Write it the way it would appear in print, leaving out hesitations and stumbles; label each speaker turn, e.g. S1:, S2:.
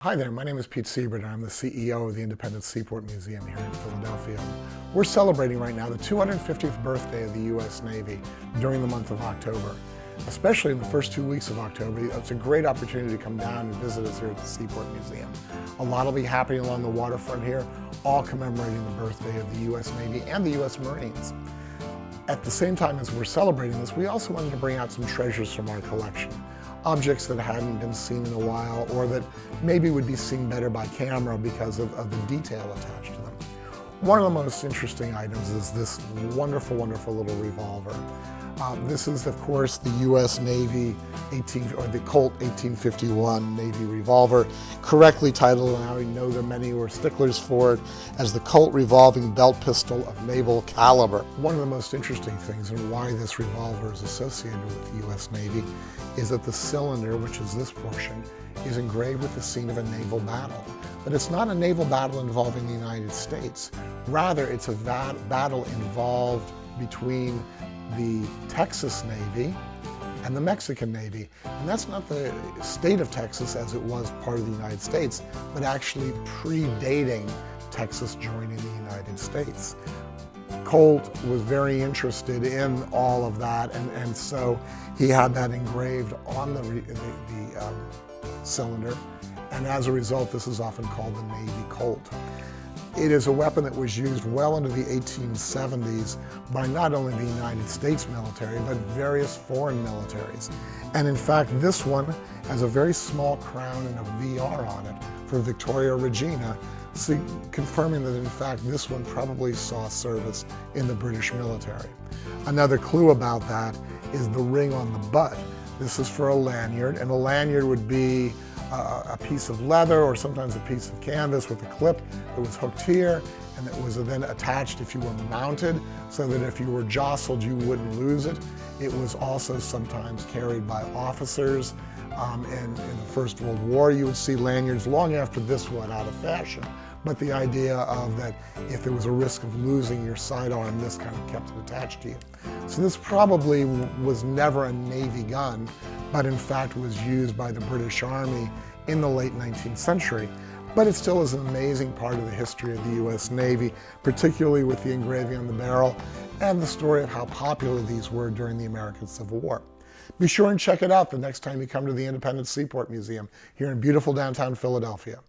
S1: Hi there, my name is Pete Seibert and I'm the CEO of the Independent Seaport Museum here in Philadelphia. We're celebrating right now the 250th birthday of the U.S. Navy during the month of October. Especially in the first 2 weeks of October, it's a great opportunity to come down and visit us here at the Seaport Museum. A lot will be happening along the waterfront here, all commemorating the birthday of the U.S. Navy and the U.S. Marines. At the same time as we're celebrating this, we also wanted to bring out some treasures from our collection. Objects that hadn't been seen in a while or that maybe would be seen better by camera because of the detail attached to them. One of the most interesting items is this wonderful, wonderful little revolver. This is, of course, the U.S. Navy the Colt 1851 Navy revolver, correctly titled, and I know there are many who are sticklers for it, as the Colt Revolving Belt Pistol of Naval Caliber. One of the most interesting things and why this revolver is associated with the U.S. Navy is that the cylinder, which is this portion, is engraved with the scene of a naval battle. But it's not a naval battle involving the United States. Rather, it's a battle involved between the Texas Navy and the Mexican Navy. And that's not the state of Texas as it was part of the United States, but actually predating Texas joining the United States. Colt was very interested in all of that, and so he had that engraved on the cylinder, and as a result, this is often called the Navy Colt. It is a weapon that was used well into the 1870s by not only the United States military, but various foreign militaries. And in fact, this one has a very small crown and a VR on it for Victoria Regina, confirming that in fact this one probably saw service in the British military. Another clue about that is the ring on the butt. This is for a lanyard, and a lanyard would be a piece of leather or sometimes a piece of canvas with a clip that was hooked here, and that was then attached if you were mounted, so that if you were jostled you wouldn't lose it. It was also sometimes carried by officers. In the First World War you would see lanyards long after this went out of fashion, but the idea of that if there was a risk of losing your sidearm, this kind of kept it attached to you. So this probably was never a Navy gun, but in fact was used by the British Army in the late 19th century. But it still is an amazing part of the history of the U.S. Navy, particularly with the engraving on the barrel and the story of how popular these were during the American Civil War. Be sure and check it out the next time you come to the Independent Seaport Museum here in beautiful downtown Philadelphia.